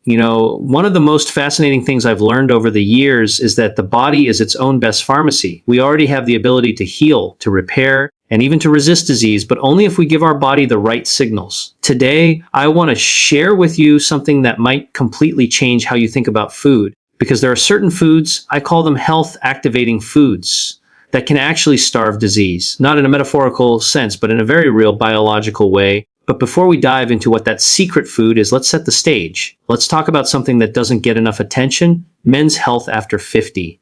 You know, one of the most fascinating things I've learned over the years is that the body is its own best pharmacy. We already have the ability to heal, to repair, and even to resist disease, but only if we give our body the right signals. Today, I want to share with you something that might completely change how you think about food, because there are certain foods, I call them health activating foods, that can actually starve disease, not in a metaphorical sense, but in a very real biological way. But before we dive into what that secret food is, let's set the stage. Let's talk about something that doesn't get enough attention: men's health after 50.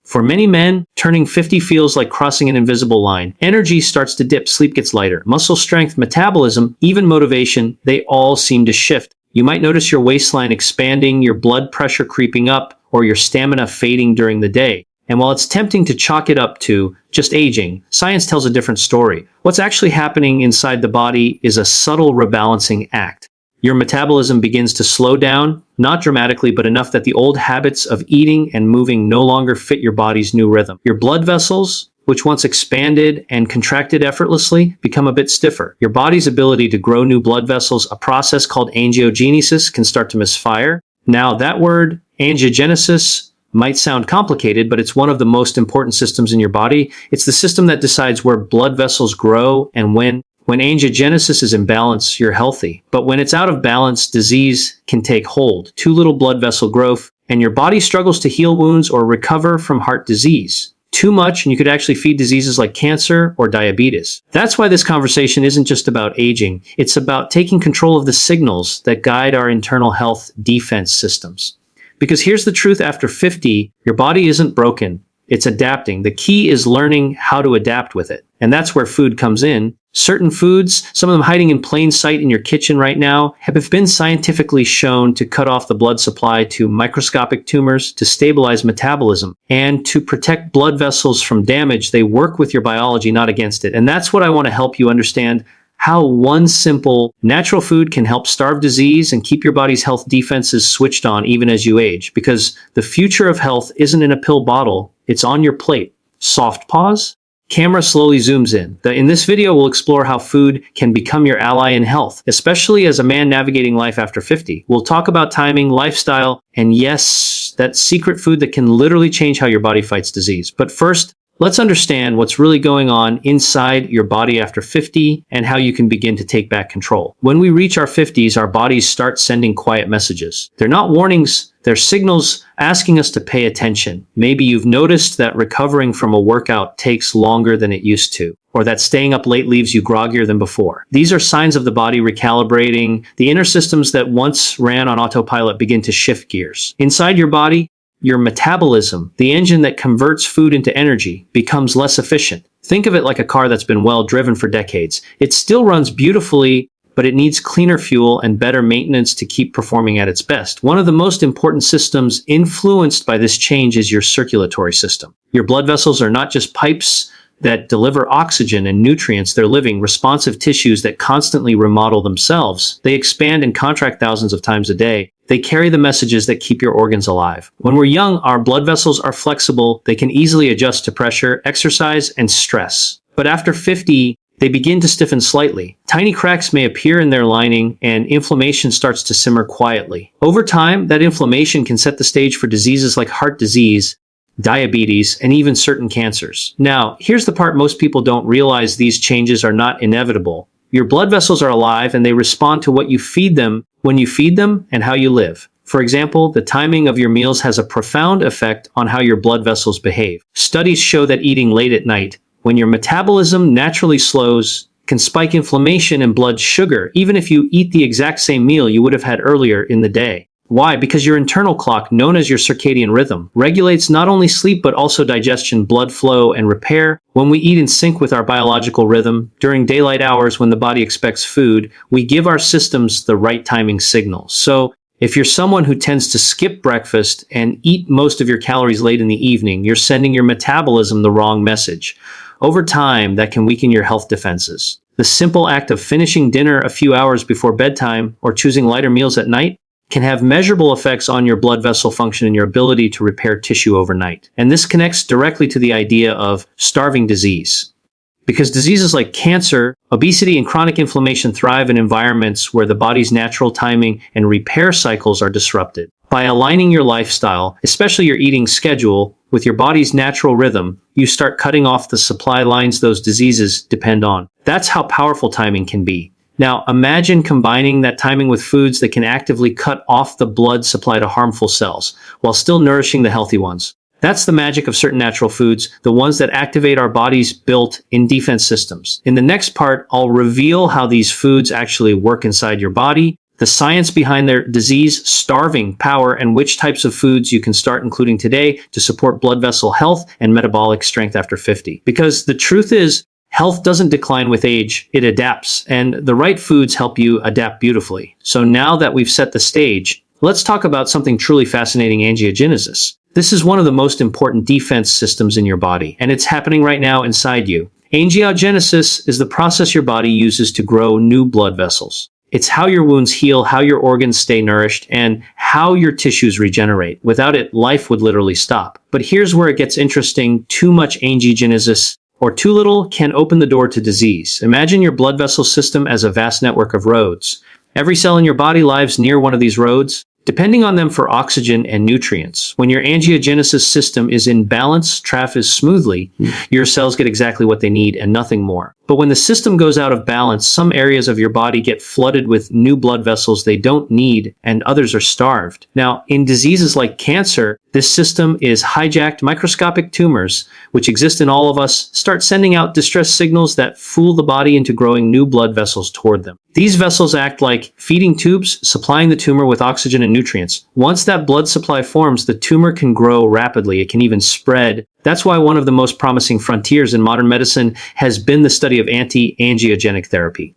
For many men, turning 50 feels like crossing an invisible line. Energy starts to dip, sleep gets lighter, muscle strength, metabolism, even motivation, they all seem to shift. You might notice your waistline expanding, your blood pressure creeping up, or your stamina fading during the day. And while it's tempting to chalk it up to just aging, science tells a different story. What's actually happening inside the body is a subtle rebalancing act. Your metabolism begins to slow down, not dramatically, but enough that the old habits of eating and moving no longer fit your body's new rhythm. Your blood vessels, which once expanded and contracted effortlessly, become a bit stiffer. Your body's ability to grow new blood vessels, a process called angiogenesis, can start to misfire. Now, that word, angiogenesis, might sound complicated, but it's one of the most important systems in your body. It's the system that decides where blood vessels grow and when. When angiogenesis is in balance, you're healthy. But when it's out of balance, disease can take hold. Too little blood vessel growth, and your body struggles to heal wounds or recover from heart disease. Too much, and you could actually feed diseases like cancer or diabetes. That's why this conversation isn't just about aging. It's about taking control of the signals that guide our internal health defense systems. Because here's the truth: after 50, your body isn't broken, it's adapting. The key is learning how to adapt with it. And that's where food comes in. Certain foods, some of them hiding in plain sight in your kitchen right now, have been scientifically shown to cut off the blood supply to microscopic tumors, to stabilize metabolism, and to protect blood vessels from damage. They work with your biology, not against it. And that's what I want to help you understand: how one simple natural food can help starve disease and keep your body's health defenses switched on even as you age. Because the future of health isn't in a pill bottle, it's on your plate. Soft pause. Camera slowly zooms in. In this video, we'll explore how food can become your ally in health, especially as a man navigating life after 50. We'll talk about timing, lifestyle, and yes, that secret food that can literally change how your body fights disease. But first, let's understand what's really going on inside your body after 50 and how you can begin to take back control. When we reach our 50s, our bodies start sending quiet messages. They're not warnings, they're signals asking us to pay attention. Maybe you've noticed that recovering from a workout takes longer than it used to, or that staying up late leaves you groggier than before. These are signs of the body recalibrating. The inner systems that once ran on autopilot begin to shift gears. Inside your body, your metabolism, the engine that converts food into energy, becomes less efficient. Think of it like a car that's been well driven for decades. It still runs beautifully, but it needs cleaner fuel and better maintenance to keep performing at its best. One of the most important systems influenced by this change is your circulatory system. Your blood vessels are not just pipes that deliver oxygen and nutrients. They're living, responsive tissues that constantly remodel themselves. They expand and contract thousands of times a day. They carry the messages that keep your organs alive. When we're young, our blood vessels are flexible. They can easily adjust to pressure, exercise, and stress. But after 50, they begin to stiffen slightly. Tiny cracks may appear in their lining, and inflammation starts to simmer quietly. Over time, that inflammation can set the stage for diseases like heart disease, diabetes, and even certain cancers. Now, here's the part most people don't realize: these changes are not inevitable. Your blood vessels are alive, and they respond to what you feed them, when you feed them, and how you live. For example, the timing of your meals has a profound effect on how your blood vessels behave. Studies show that eating late at night, when your metabolism naturally slows, can spike inflammation and blood sugar, even if you eat the exact same meal you would have had earlier in the day. Why? Because your internal clock, known as your circadian rhythm, regulates not only sleep but also digestion, blood flow, and repair. When we eat in sync with our biological rhythm, during daylight hours when the body expects food, we give our systems the right timing signals. So, if you're someone who tends to skip breakfast and eat most of your calories late in the evening, you're sending your metabolism the wrong message. Over time, that can weaken your health defenses. The simple act of finishing dinner a few hours before bedtime or choosing lighter meals at night can have measurable effects on your blood vessel function and your ability to repair tissue overnight. And this connects directly to the idea of starving disease. Because diseases like cancer, obesity, and chronic inflammation thrive in environments where the body's natural timing and repair cycles are disrupted. By aligning your lifestyle, especially your eating schedule, with your body's natural rhythm, you start cutting off the supply lines those diseases depend on. That's how powerful timing can be. Now, imagine combining that timing with foods that can actively cut off the blood supply to harmful cells, while still nourishing the healthy ones. That's the magic of certain natural foods, the ones that activate our body's built-in defense systems. In the next part, I'll reveal how these foods actually work inside your body, the science behind their disease-starving power, and which types of foods you can start including today to support blood vessel health and metabolic strength after 50. Because the truth is, health doesn't decline with age, it adapts, and the right foods help you adapt beautifully. So now that we've set the stage, let's talk about something truly fascinating: angiogenesis. This is one of the most important defense systems in your body, and it's happening right now inside you. Angiogenesis is the process your body uses to grow new blood vessels. It's how your wounds heal, how your organs stay nourished, and how your tissues regenerate. Without it, life would literally stop. But here's where it gets interesting. Too much angiogenesis or too little can open the door to disease. Imagine your blood vessel system as a vast network of roads. Every cell in your body lives near one of these roads, depending on them for oxygen and nutrients. When your angiogenesis system is in balance, travels smoothly, your cells get exactly what they need and nothing more. But when the system goes out of balance, some areas of your body get flooded with new blood vessels they don't need, and others are starved. Now, in diseases like cancer, this system is hijacked. Microscopic tumors, which exist in all of us, start sending out distress signals that fool the body into growing new blood vessels toward them. These vessels act like feeding tubes, supplying the tumor with oxygen and nutrients. Once that blood supply forms, the tumor can grow rapidly. It can even spread. That's why one of the most promising frontiers in modern medicine has been the study of anti-angiogenic therapy.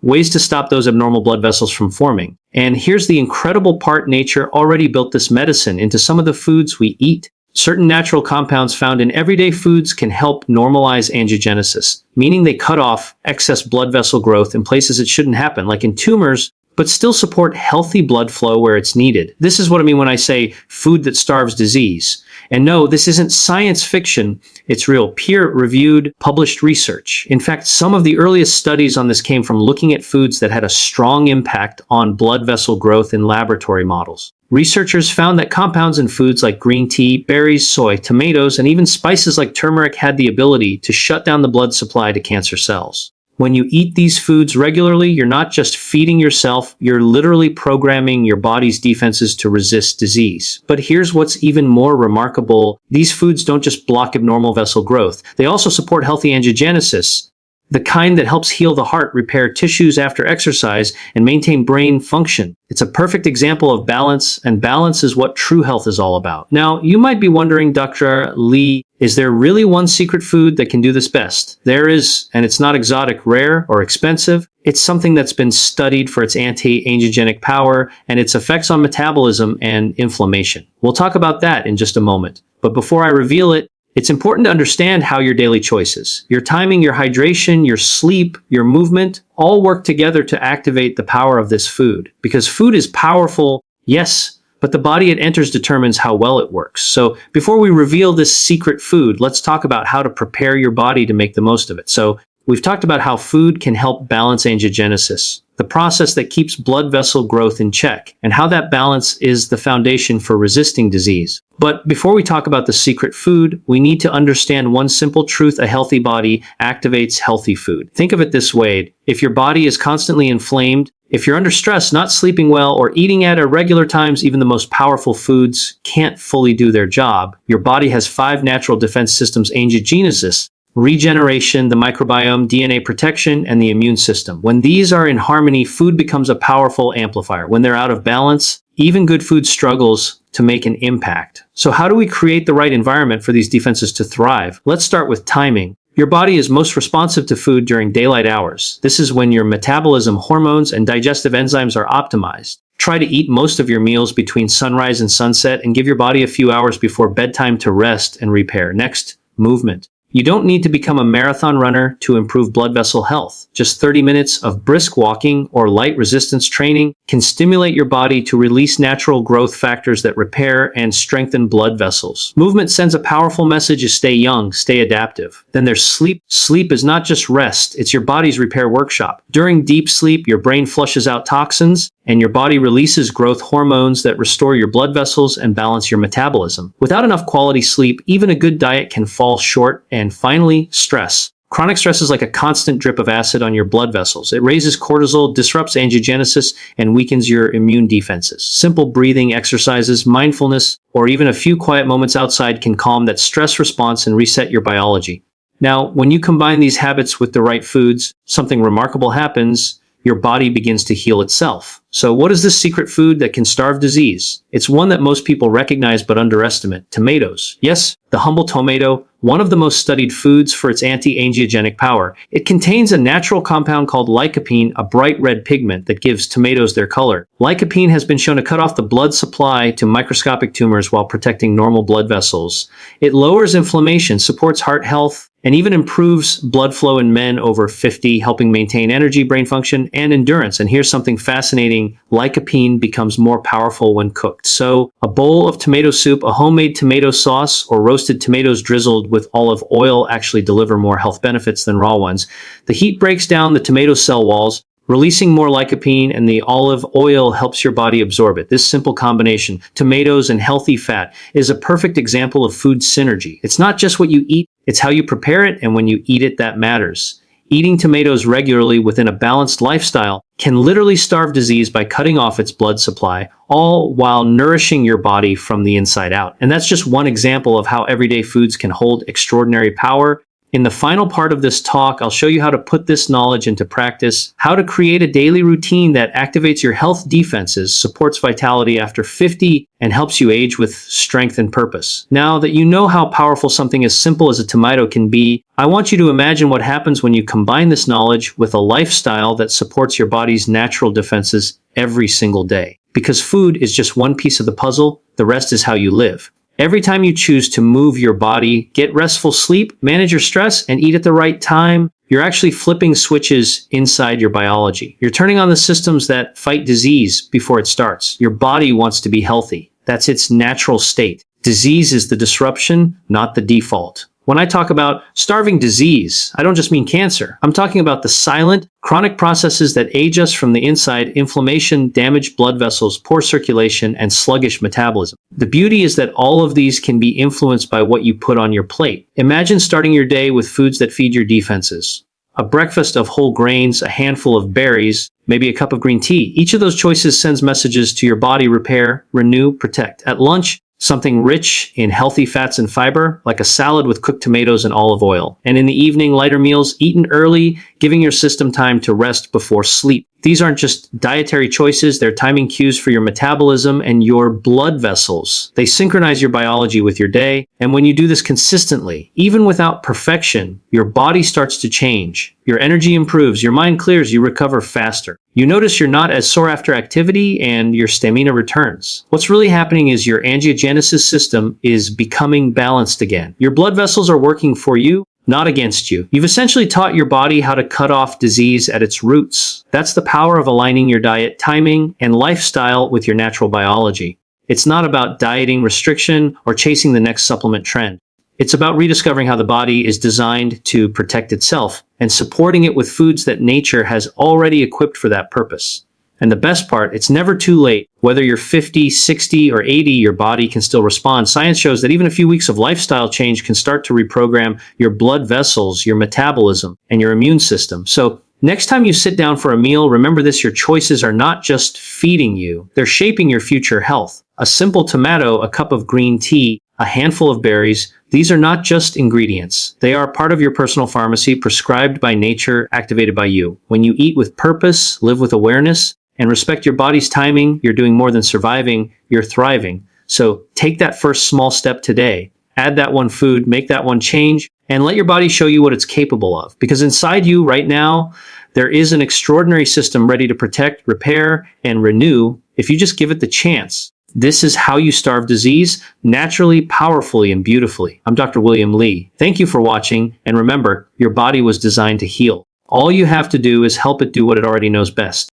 Ways to stop those abnormal blood vessels from forming. And here's the incredible part: nature already built this medicine into some of the foods we eat. Certain natural compounds found in everyday foods can help normalize angiogenesis, meaning they cut off excess blood vessel growth in places it shouldn't happen, like in tumors, but still support healthy blood flow where it's needed. This is what I mean when I say food that starves disease. And no, this isn't science fiction. It's real, peer-reviewed, published research. In fact, some of the earliest studies on this came from looking at foods that had a strong impact on blood vessel growth in laboratory models. Researchers found that compounds in foods like green tea, berries, soy, tomatoes, and even spices like turmeric had the ability to shut down the blood supply to cancer cells. When you eat these foods regularly, you're not just feeding yourself, you're literally programming your body's defenses to resist disease. But here's what's even more remarkable: these foods don't just block abnormal vessel growth, they also support healthy angiogenesis, the kind that helps heal the heart, repair tissues after exercise, and maintain brain function. It's a perfect example of balance, and balance is what true health is all about. Now, you might be wondering, Dr. Lee, is there really one secret food that can do this best? There is, and it's not exotic, rare, or expensive. It's something that's been studied for its anti-angiogenic power and its effects on metabolism and inflammation. We'll talk about that in just a moment. But before I reveal it, it's important to understand how your daily choices, your timing, your hydration, your sleep, your movement, all work together to activate the power of this food. Because food is powerful, yes, but the body it enters determines how well it works. So before we reveal this secret food, let's talk about how to prepare your body to make the most of it. So we've talked about how food can help balance angiogenesis, the process that keeps blood vessel growth in check, and how that balance is the foundation for resisting disease. But before we talk about the secret food, we need to understand one simple truth: a healthy body activates healthy food. Think of it this way: if your body is constantly inflamed, if you're under stress, not sleeping well, or eating at irregular times, even the most powerful foods can't fully do their job. Your body has 5 natural defense systems: angiogenesis, regeneration, the microbiome, DNA protection, and the immune system. When these are in harmony, food becomes a powerful amplifier. When they're out of balance, even good food struggles to make an impact. So how do we create the right environment for these defenses to thrive? Let's start with timing. Your body is most responsive to food during daylight hours. This is when your metabolism, hormones, and digestive enzymes are optimized. Try to eat most of your meals between sunrise and sunset, and give your body a few hours before bedtime to rest and repair. Next, movement. You don't need to become a marathon runner to improve blood vessel health. Just 30 minutes of brisk walking or light resistance training can stimulate your body to release natural growth factors that repair and strengthen blood vessels. Movement sends a powerful message to stay young, stay adaptive. Then there's sleep. Sleep is not just rest, it's your body's repair workshop. During deep sleep, your brain flushes out toxins, and your body releases growth hormones that restore your blood vessels and balance your metabolism. Without enough quality sleep, even a good diet can fall short. And finally, stress. Chronic stress is like a constant drip of acid on your blood vessels. It raises cortisol, disrupts angiogenesis, and weakens your immune defenses. Simple breathing exercises, mindfulness, or even a few quiet moments outside can calm that stress response and reset your biology. Now, when you combine these habits with the right foods, something remarkable happens. Your body begins to heal itself. So what is this secret food that can starve disease? It's one that most people recognize but underestimate: tomatoes. Yes, the humble tomato, one of the most studied foods for its anti-angiogenic power. It contains a natural compound called lycopene, a bright red pigment that gives tomatoes their color. Lycopene has been shown to cut off the blood supply to microscopic tumors while protecting normal blood vessels. It lowers inflammation, supports heart health, and even improves blood flow in men over 50, helping maintain energy, brain function, and endurance. And here's something fascinating. Lycopene becomes more powerful when cooked. So a bowl of tomato soup, a homemade tomato sauce, or roasted tomatoes drizzled with olive oil actually deliver more health benefits than raw ones. The heat breaks down the tomato cell walls, releasing more lycopene, and the olive oil helps your body absorb it. This simple combination, tomatoes and healthy fat, is a perfect example of food synergy. It's not just what you eat, it's how you prepare it, and when you eat it, that matters. Eating tomatoes regularly within a balanced lifestyle can literally starve disease by cutting off its blood supply, all while nourishing your body from the inside out. And that's just one example of how everyday foods can hold extraordinary power. In the final part of this talk, I'll show you how to put this knowledge into practice, how to create a daily routine that activates your health defenses, supports vitality after 50, and helps you age with strength and purpose. Now that you know how powerful something as simple as a tomato can be, I want you to imagine what happens when you combine this knowledge with a lifestyle that supports your body's natural defenses every single day. Because food is just one piece of the puzzle, the rest is how you live. Every time you choose to move your body, get restful sleep, manage your stress, and eat at the right time, you're actually flipping switches inside your biology. You're turning on the systems that fight disease before it starts. Your body wants to be healthy. That's its natural state. Disease is the disruption, not the default. When I talk about starving disease, I don't just mean cancer. I'm talking about the silent, chronic processes that age us from the inside: inflammation, damaged blood vessels, poor circulation, and sluggish metabolism. The beauty is that all of these can be influenced by what you put on your plate. Imagine starting your day with foods that feed your defenses. A breakfast of whole grains, a handful of berries, maybe a cup of green tea. Each of those choices sends messages to your body: repair, renew, protect. At lunch, something rich in healthy fats and fiber, like a salad with cooked tomatoes and olive oil. And in the evening, lighter meals eaten early, giving your system time to rest before sleep. These aren't just dietary choices, they're timing cues for your metabolism and your blood vessels. They synchronize your biology with your day, and when you do this consistently, even without perfection, your body starts to change. Your energy improves, your mind clears, you recover faster. You notice you're not as sore after activity, and your stamina returns. What's really happening is your angiogenesis system is becoming balanced again. Your blood vessels are working for you, not against you. You've essentially taught your body how to cut off disease at its roots. That's the power of aligning your diet, timing, and lifestyle with your natural biology. It's not about dieting, restriction, or chasing the next supplement trend. It's about rediscovering how the body is designed to protect itself and supporting it with foods that nature has already equipped for that purpose. And the best part, it's never too late. Whether you're 50, 60, or 80, your body can still respond. Science shows that even a few weeks of lifestyle change can start to reprogram your blood vessels, your metabolism, and your immune system. So next time you sit down for a meal, remember this: your choices are not just feeding you, they're shaping your future health. A simple tomato, a cup of green tea, a handful of berries, these are not just ingredients. They are part of your personal pharmacy, prescribed by nature, activated by you. When you eat with purpose, live with awareness, and respect your body's timing, you're doing more than surviving, you're thriving. So take that first small step today. Add that one food, make that one change, and let your body show you what it's capable of. Because inside you right now, there is an extraordinary system ready to protect, repair, and renew if you just give it the chance. This is how you starve disease, naturally, powerfully, and beautifully. I'm Dr. William Lee. Thank you for watching, and remember, your body was designed to heal. All you have to do is help it do what it already knows best.